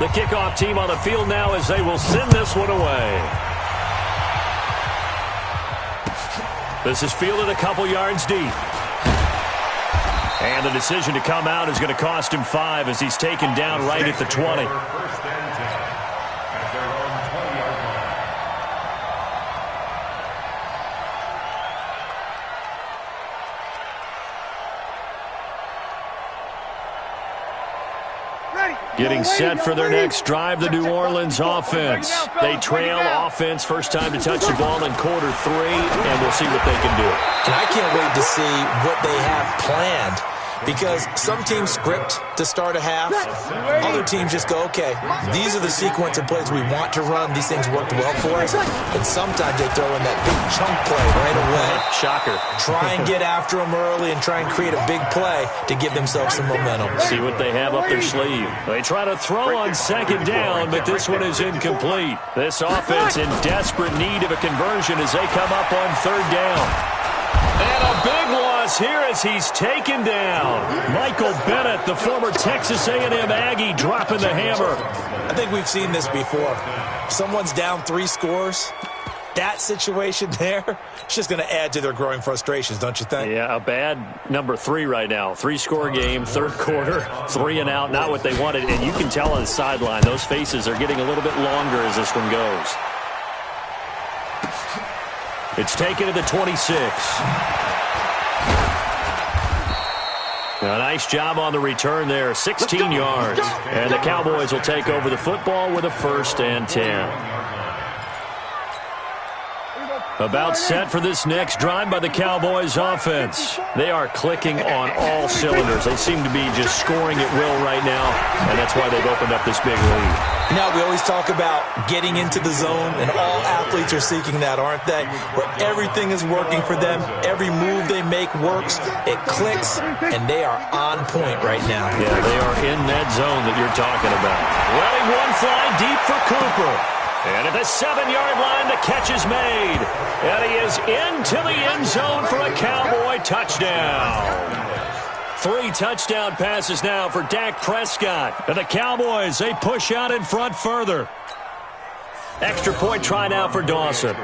The kickoff team on the field now as they will send this one away. This is fielded a couple yards deep. And the decision to come out is going to cost him 5 as he's taken down right at the 20. Getting set for their next drive, the New Orleans offense. They trail offense, first time to touch the ball in quarter 3, and we'll see what they can do. And I can't wait to see what they have planned, because some teams script to start a half. Other teams just go, okay, these are the sequence of plays we want to run. These things worked well for us. And sometimes they throw in that big chunk play right away. Shocker. Try and get after them early and try and create a big play to give themselves some momentum. See what they have up their sleeve. They try to throw on second down, but this one is incomplete. This offense in desperate need of a conversion as they come up on third down. And a big loss here as he's taken down. Michael Bennett, the former Texas A&M Aggie, dropping the hammer. I think we've seen this before. Someone's down 3 scores. That situation there, it's just going to add to their growing frustrations, don't you think? Yeah, a bad number 3 right now. 3-score game, third quarter, 3 and out, not what they wanted. And you can tell on the sideline, those faces are getting a little bit longer as this one goes. It's taken to the 26. A nice job on the return there, 16 yards. And the Cowboys will take over the football with a 1st and 10. About set for this next drive by the Cowboys offense. They are clicking on all cylinders. They seem to be just scoring at will right now, and that's why they've opened up this big lead. Now, we always talk about getting into the zone, and all athletes are seeking that, aren't they? Where everything is working for them. Every move they make works. It clicks, and they are on point right now. Yeah, they are in that zone that you're talking about. Letting one fly deep for Cooper. And at the 7-yard line, the catch is made. And he is into the end zone for a Cowboy touchdown. 3 touchdown passes now for Dak Prescott. And the Cowboys, they push out in front further. Extra point try now for Dawson.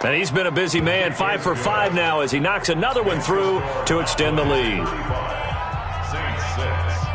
And he's been a busy man, 5 for 5 now as he knocks another one through to extend the lead.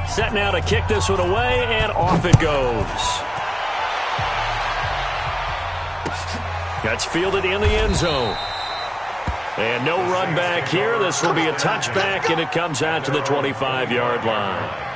Set now to kick this one away, and off it goes. That's fielded in the end zone. And no run back here. This will be a touchback, and it comes out to the 25-yard line.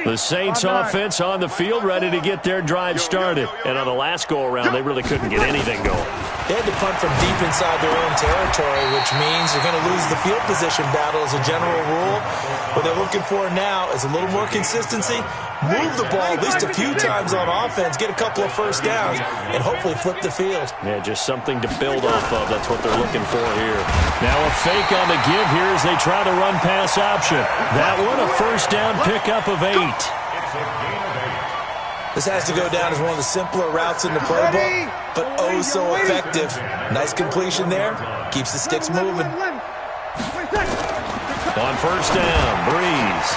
The Saints offense on the field ready to get their drive started. And on the last go-around, they really couldn't get anything going. They had to punt from deep inside their own territory, which means you're going to lose the field position battle as a general rule. What they're looking for now is a little more consistency, move the ball at least a few times on offense, get a couple of first downs, and hopefully flip the field. Yeah, just something to build off of. That's what they're looking for here. Now a fake on the give here as they try the run-pass option. That one, a first down pickup of 8. This has to go down as one of the simpler routes in the playbook, but oh so effective. Nice completion there. Keeps the sticks moving. On first down, Breeze.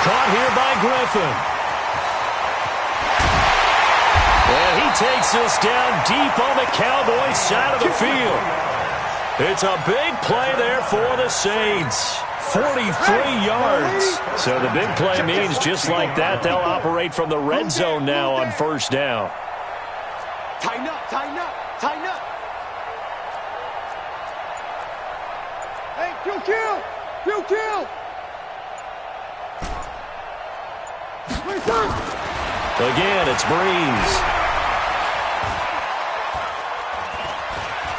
Caught here by Griffin. And he takes this down deep on the Cowboys side of the field. It's a big play there for the Saints. 43 yards. So the big play means just like that, they'll operate from the red zone now on first down. Tighten up, tighten up, tighten up. Hey, kill. Again, it's Breeze.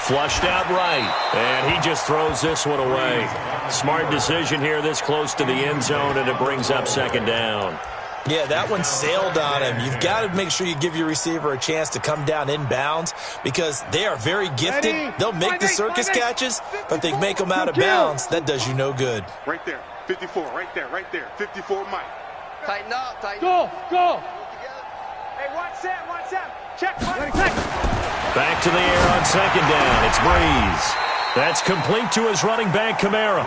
Flushed out right, and he just throws this one away. Smart decision here this close to the end zone, and it brings up second down. Yeah, that one sailed on him. You've got to make sure you give your receiver a chance to come down inbounds because they are very gifted. They'll make the circus catches, but if they make them out of bounds, that does you no good. Right there. 54, right there. 54, Mike. Tighten up, tighten Go, up. go. Hey, watch Sam. Check, Mike. Back to the air on second down. It's Breeze. That's complete to his running back, Kamara.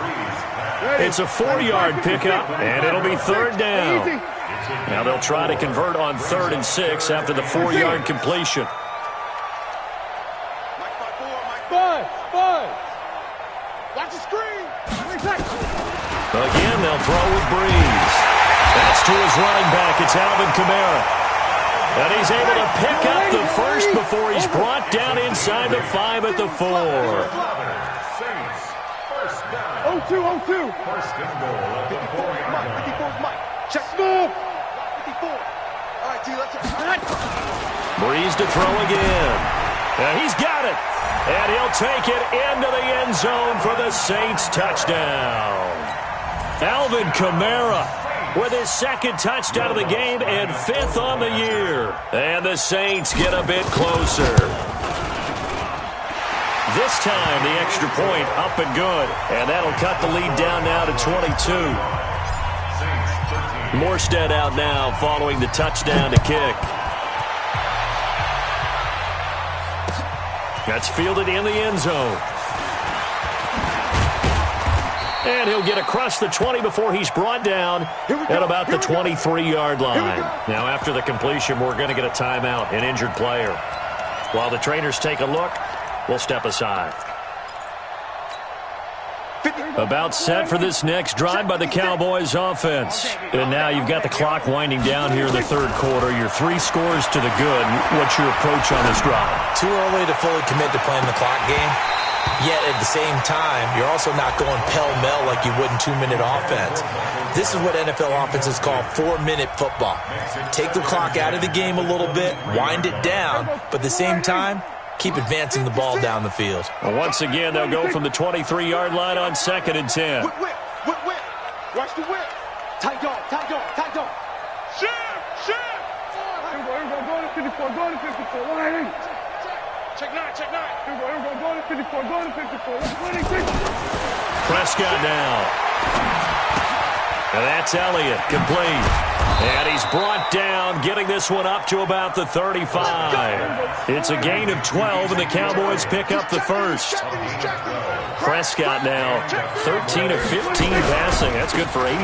It's a 4-yard pickup, and it'll be third down. Now they'll try to convert on 3rd and 6 after the 4-yard completion. Five. Watch the screen. Again, they'll throw with Breeze. That's to his running back. It's Alvin Kamara. And he's able to pick up the first before he's brought down inside the 5 at the 4. 0-2. First and goal at the 4-yard line. 54's Mike. Check. 54. All right, T, let's go. Breeze to throw again. And he's got it. And he'll take it into the end zone for the Saints touchdown. Alvin Kamara with his 2nd touchdown of the game and 5th on the year. And the Saints get a bit closer. This time, the extra point up and good. And that'll cut the lead down now to 22. Morstead out now following the touchdown to kick. That's fielded in the end zone. And he'll get across the 20 before he's brought down at about the 23-yard line. Now, after the completion, we're going to get a timeout, an injured player. While the trainers take a look, we'll step aside. About set for this next drive by the Cowboys offense. And now you've got the clock winding down here in the 3rd quarter. You're 3 scores to the good. What's your approach on this drive? Too early to fully commit to playing the clock game. Yet at the same time, you're also not going pell-mell like you would in 2-minute offense. This is what NFL offenses call 4-minute football. Take the clock out of the game a little bit, wind it down, but at the same time, keep advancing the ball down the field. Well, once again, they'll go from the 23-yard line on 2nd and 10. Whip. Watch the whip. Tight dog. Shit. Go to 54. 180. Check 9. Go to 54. 186. Prescott now. And that's Elliott, complete. And he's brought down, getting this one up to about the 35. It's a gain of 12, and the Cowboys pick up the first. Prescott now, 13 of 15 passing. That's good for 87%.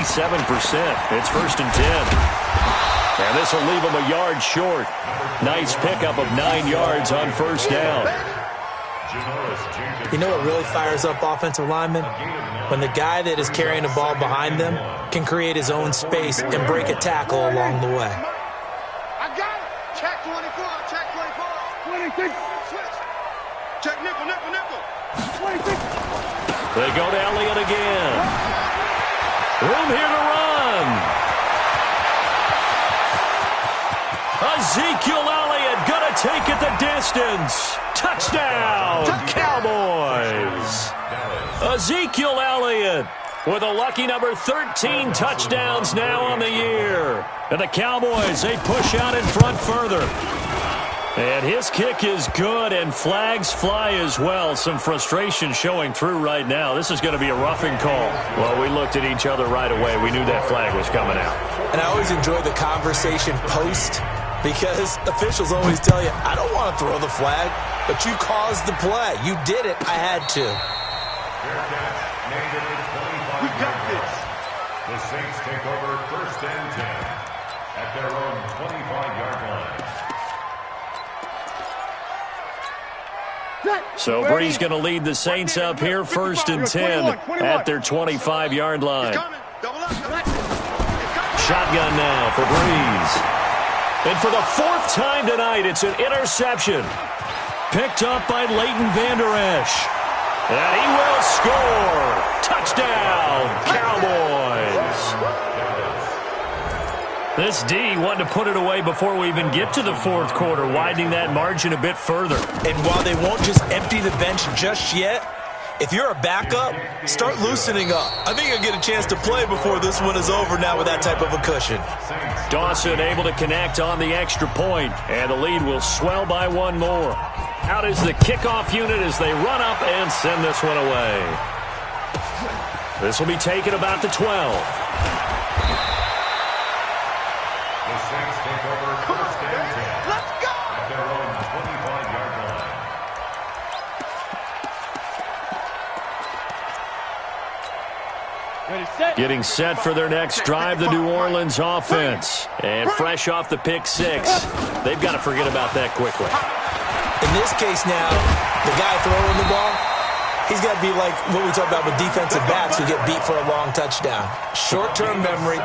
It's 1st and 10. And this will leave him a yard short. Nice pickup of 9 yards on 1st down. You know what really fires up offensive linemen? When the guy that is carrying the ball behind them can create his own space and break a tackle along the way. I got it. Check 24. 26. Switch. Check nickel. 26. They go to Elliott again. Room here to run. Ezekiel Elliott going to take it the distance. Touchdown, Cowboys. Ezekiel Elliott with a lucky number 13 touchdowns now on the year. And the Cowboys, they push out in front further. And his kick is good, and flags fly as well. Some frustration showing through right now. This is going to be a roughing call. Well, we looked at each other right away. We knew that flag was coming out. And I always enjoy the conversation post, because officials always tell you, I don't want to throw the flag, but you caused the play. You did it. I had to. We got this. The Saints take over 1st and 10 at their own 25-yard line. So Breeze going to lead the Saints up here 1st and 10 at their 25-yard line. Shotgun now for Breeze. And for the 4th time tonight, it's an interception. Picked up by Leighton Vander Esch. And he will score. Touchdown, Cowboys. This D wanted to put it away before we even get to the 4th quarter, widening that margin a bit further. And while they won't just empty the bench just yet, if you're a backup, start loosening up. I think you'll get a chance to play before this one is over now with that type of a cushion. Dawson able to connect on the extra point, and the lead will swell by 1 more. Out is the kickoff unit as they run up and send this one away. This will be taken about the 12. The Saints take over first and 10. Let's go! At their own 25-yard line. Ready, set. Getting set for their next drive, the New Orleans offense. And fresh off the pick six, they've got to forget about that quickly. In this case now, the guy throwing the ball, he's got to be like what we talk about with defensive backs who get beat for a long touchdown. Short-term memory,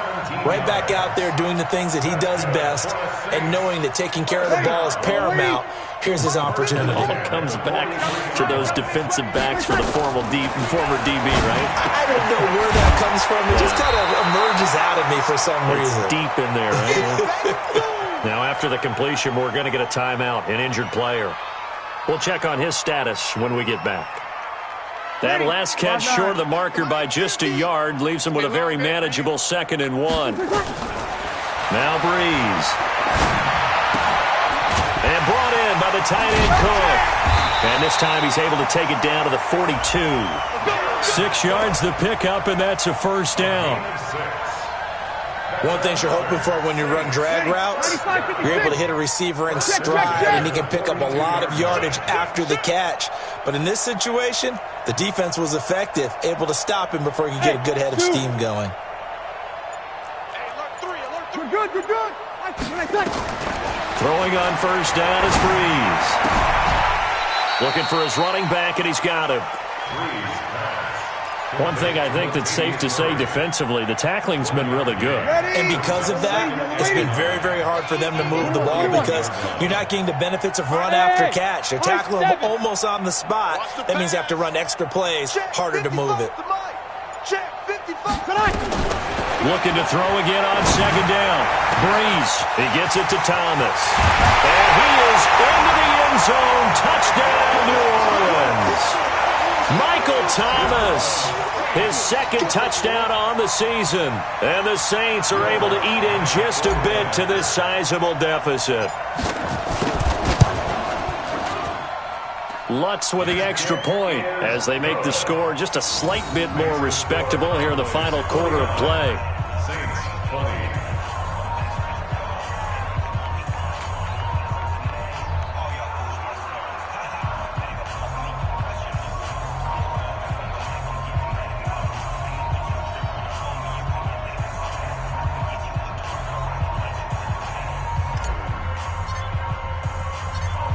right back out there doing the things that he does best, and knowing that taking care of the ball is paramount. Here's his opportunity. All comes back to those defensive backs for the former DB, right? I don't know where that comes from. It just kind of emerges out of me for some reason. It's deep in there, right? Now, after the completion, we're going to get a timeout, an injured player. We'll check on his status when we get back. That last catch short of the marker by just a yard leaves him with a very manageable 2nd and 1. Now Breeze. And brought in by the tight end Cook. And this time he's able to take it down to the 42. 6 yards the pickup, and that's a first down. One thing you're hoping for when you run drag routes, you're able to hit a receiver in stride, and he can pick up a lot of yardage after the catch. But in this situation, the defense was effective, able to stop him before he could get a good head of steam going. You're good, you're good. Throwing on first down is Breeze. Looking for his running back, and he's got him. One thing I think that's safe to say defensively, the tackling's been really good. And because of that, it's been very, very hard for them to move the ball because you're not getting the benefits of run after catch. They're tackling him almost on the spot. That means you have to run extra plays, harder to move it. Looking to throw again on 2nd down. Breeze, he gets it to Thomas. And he is into the end zone. Touchdown, New Orleans. Michael Thomas, his 2nd touchdown on the season. And the Saints are able to eat in just a bit to this sizable deficit. Lutz with the extra point as they make the score just a slight bit more respectable here in the final quarter of play. Saints 20.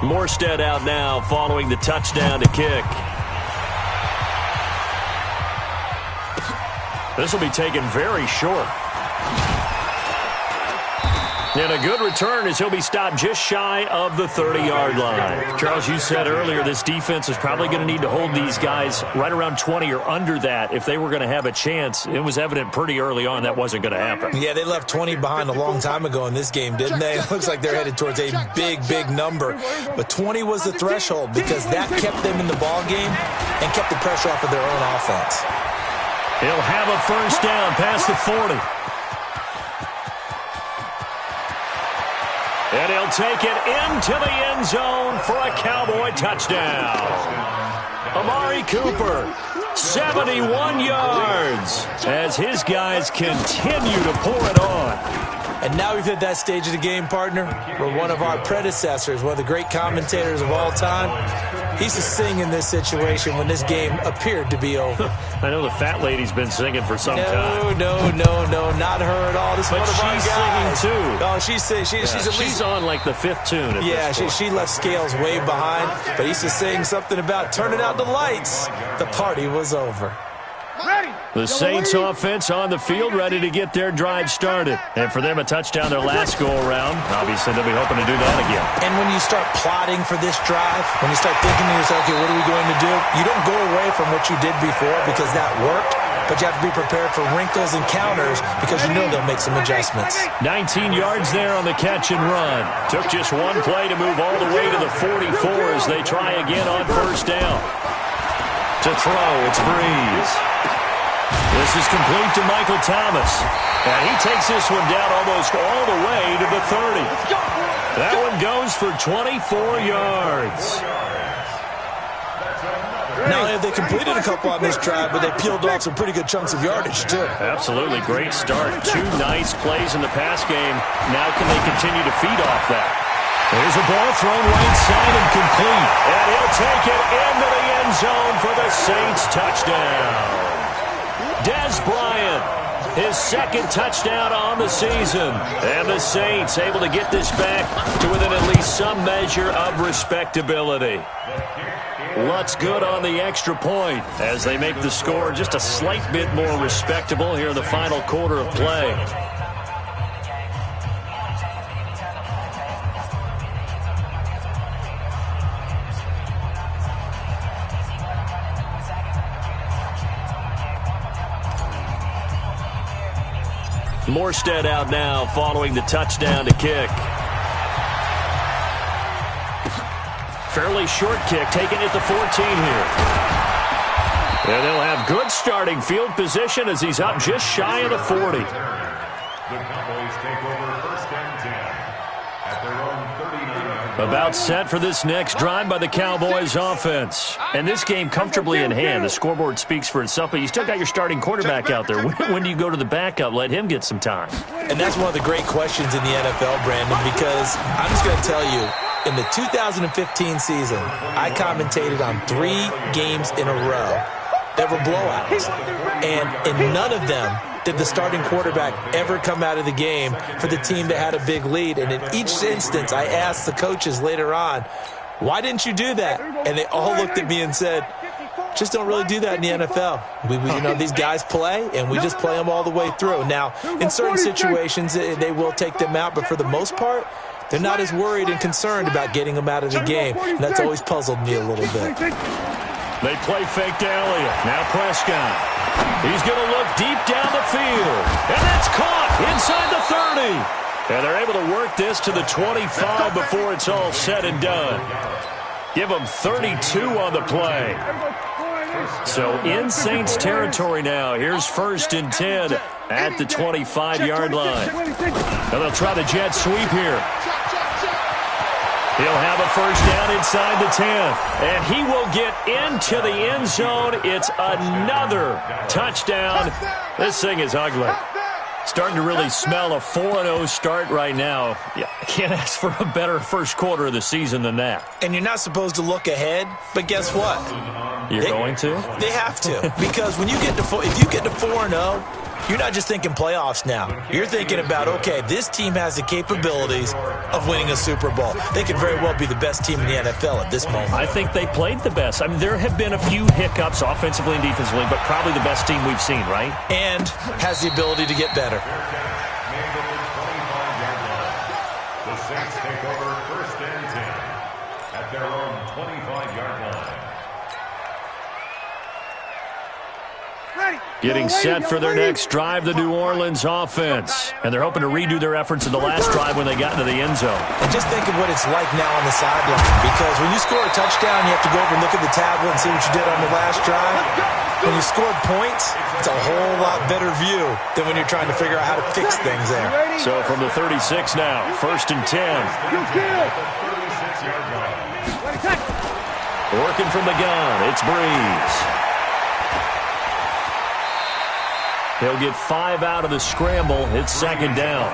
Morstead out now following the touchdown to kick. This will be taken very short. And a good return as he'll be stopped just shy of the 30-yard line. Charles, you said earlier this defense is probably going to need to hold these guys right around 20 or under that if they were going to have a chance. It was evident pretty early on that wasn't going to happen. Yeah, they left 20 behind a long time ago in this game, didn't they? It looks like they're headed towards a big, big number. But 20 was the threshold because that kept them in the ball game and kept the pressure off of their own offense. He'll have a first down past the 40. And he'll take it into the end zone for a Cowboy touchdown. Amari Cooper, 71 yards as his guys continue to pour it on. And now we've hit that stage of the game, partner, where one of our predecessors, one of the great commentators of all time, he used to sing in this situation when this game appeared to be over. I know the fat lady's been singing for some time. No, not her at all. This But is one of our she's guys. singing too. Oh, she's singing. She's at least She's on like the 5th tune. Yeah, she left Scales way behind, but he used to sing something about turning out the lights. The party was over. The Saints offense on the field ready to get their drive started. And for them, a touchdown their last go-around. Obviously, they'll be hoping to do that again. And when you start plotting for this drive, when you start thinking to yourself, okay, what are we going to do? You don't go away from what you did before because that worked, but you have to be prepared for wrinkles and counters because you know they'll make some adjustments. 19 yards there on the catch and run. Took just one play to move all the way to the 44 as they try again on first down. To throw, it's Breeze. This is complete to Michael Thomas. And he takes this one down almost all the way to the 30. That one goes for 24 yards. That's another Not only have they completed a couple on this drive, but they peeled off some pretty good chunks of yardage, too. Absolutely great start. 2 nice plays in the pass game. Now can they continue to feed off that? There's a ball thrown right side and complete. And he'll take it into the end zone for the Saints touchdown. Dez Bryant, his second touchdown on the season. And the Saints able to get this back to within at least some measure of respectability. Lutz good on the extra point as they make the score just a slight bit more respectable here in the final quarter of play. Morstead out now following the touchdown to kick. Fairly short kick, taken at the 14 here. And they'll have good starting field position as he's up just shy of the 40. The Cowboys take over first and 10 at their own 39. About set for this next drive by the Cowboys offense. And this game comfortably in hand. The scoreboard speaks for itself, but you still got your starting quarterback out there. When do you go to the backup? Let him get some time. And that's one of the great questions in the NFL, Brandon, because I'm just going to tell you, in the 2015 season, I commentated on 3 games in a row that were blowouts. And in none of them did the starting quarterback ever come out of the game for the team that had a big lead. And in each instance, I asked the coaches later on, why didn't you do that? And they all looked at me and said, just don't really do that in the NFL. These guys play, and we just play them all the way through. Now, in certain situations, they will take them out, but for the most part, they're not as worried and concerned about getting them out of the game. And that's always puzzled me a little bit. They play fake to Elliott. Now Prescott. He's going to look deep down the field. And that's caught inside the 30. And they're able to work this to the 25 before it's all said and done. Give them 32 on the play. So in Saints territory now. Here's first and 10 at the 25-yard line. And they'll try the jet sweep here. He'll have a first down inside the 10. And he will get into the end zone. It's another touchdown. This thing is ugly. Starting to really smell a 4-0 start right now. Yeah, I can't ask for a better first quarter of the season than that. And you're not supposed to look ahead, but guess what? You're going to? They have to. Because when you get to if you get to 4-0, you're not just thinking playoffs now. You're thinking about, okay, this team has the capabilities of winning a Super Bowl. They could very well be the best team in the NFL at this moment. I think they played the best. I mean, there have been a few hiccups offensively and defensively, but probably the best team we've seen, right? And has the ability to get better. The Saints take over first and 10 at their own 25-yard line. Getting set for their next drive, the New Orleans offense. And they're hoping to redo their efforts in the last drive when they got into the end zone. And just think of what it's like now on the sideline. Because when you score a touchdown, you have to go over and look at the tablet and see what you did on the last drive. When you scored points, it's a whole lot better view than when you're trying to figure out how to fix things there. So from the 36 now, first and 10. Working from the gun, it's Breeze. He'll get 5 out of the scramble. It's second down.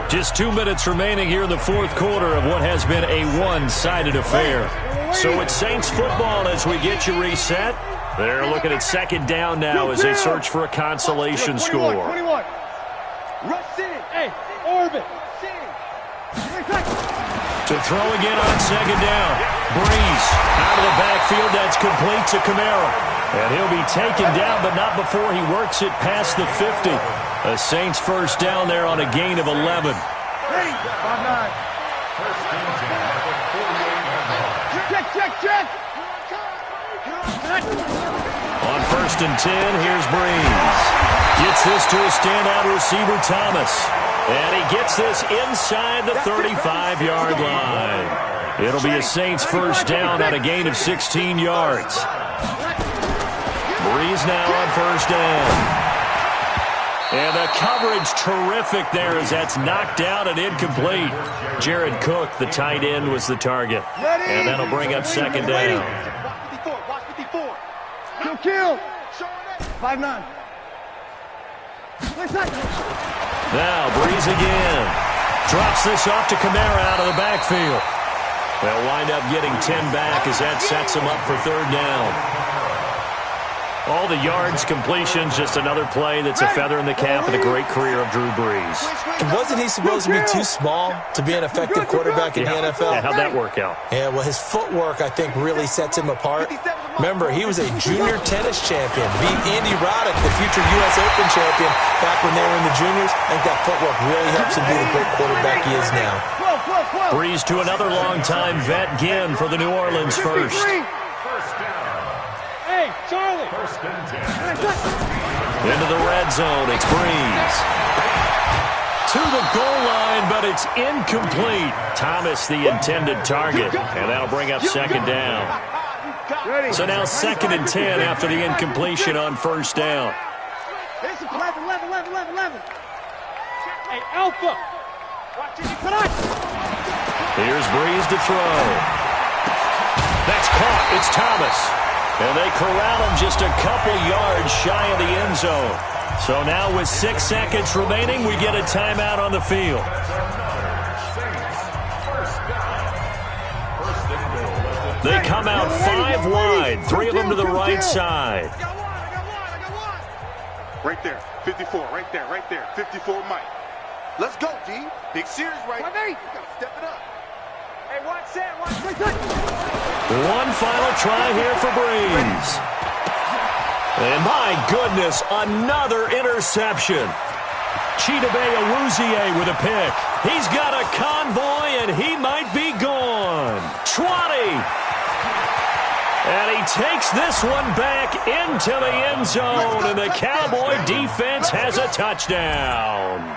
Just 2 minutes remaining here in the fourth quarter of what has been a one-sided affair. So it's Saints football as we get you reset. They're looking at second down now as they search for a consolation score. 21. Rush in. Hey, orbit. To throw again on second down. Breeze out of the backfield. That's complete to Kamara. And he'll be taken down, but not before he works it past the 50. The Saints first down there on a gain of 11. Check. On first and 10, here's Breeze. Gets this to a standout receiver, Thomas. And he gets this inside the 35-yard line. It'll be a Saints first down on a gain of 16 yards. Breeze now on first down. And the coverage terrific there as that's knocked down and incomplete. Jared Cook, the tight end, was the target. And that'll bring up second down. Watch 54. Kill. 5'9". Now Breeze again. Drops this off to Kamara out of the backfield. They'll wind up getting 10 back as that sets them up for third down. All the yards, completions, just another play that's a feather in the cap and a great career of Drew Brees. Wasn't he supposed to be too small to be an effective quarterback in the NFL? Yeah, how'd that work out? Yeah, well, his footwork, I think, really sets him apart. Remember, he was a junior tennis champion. Beat Andy Roddick, the future U.S. Open champion, back when they were in the juniors. I think that footwork really helps him be the great quarterback he is now. Breeze to another long-time vet, Ginn, for the New Orleans first. Hey, Charlie. First and 10. Into the red zone, it's Breeze. To the goal line, but it's incomplete. Thomas, the intended target, and that'll bring up second down. So now 2nd and 10 after the incompletion on first down. 11. Hey, Alpha. Here's Breeze to throw. That's caught. It's Thomas. And they corral him just a couple yards shy of the end zone. So now with 6 seconds remaining, we get a timeout on the field. They come out 5 wide, 3 of them to the right side. Right there, 54, right there, 54 Mike. Let's go, D. Big series right there. You gotta step it up. Hey, watch that, One final try here for Breeze. And my goodness, another interception. Chidobe Awuzie with a pick. He's got a convoy, and he might be gone. 20. And he takes this one back into the end zone, and the Cowboy defense has a touchdown.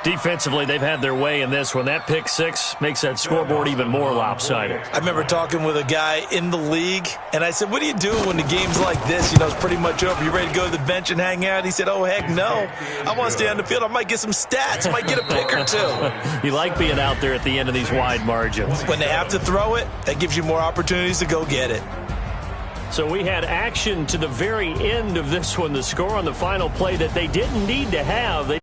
Defensively, they've had their way in this one. That pick six makes that scoreboard even more lopsided. I remember talking with a guy in the league, and I said, what do you do when the game's like this? You know, it's pretty much over. You ready to go to the bench and hang out? He said, oh, heck no. I want to stay on the field. I might get some stats. I might get a pick or two. You like being out there at the end of these wide margins. When they have to throw it, that gives you more opportunities to go get it. So we had action to the very end of this one. The score on the final play that they didn't need to have.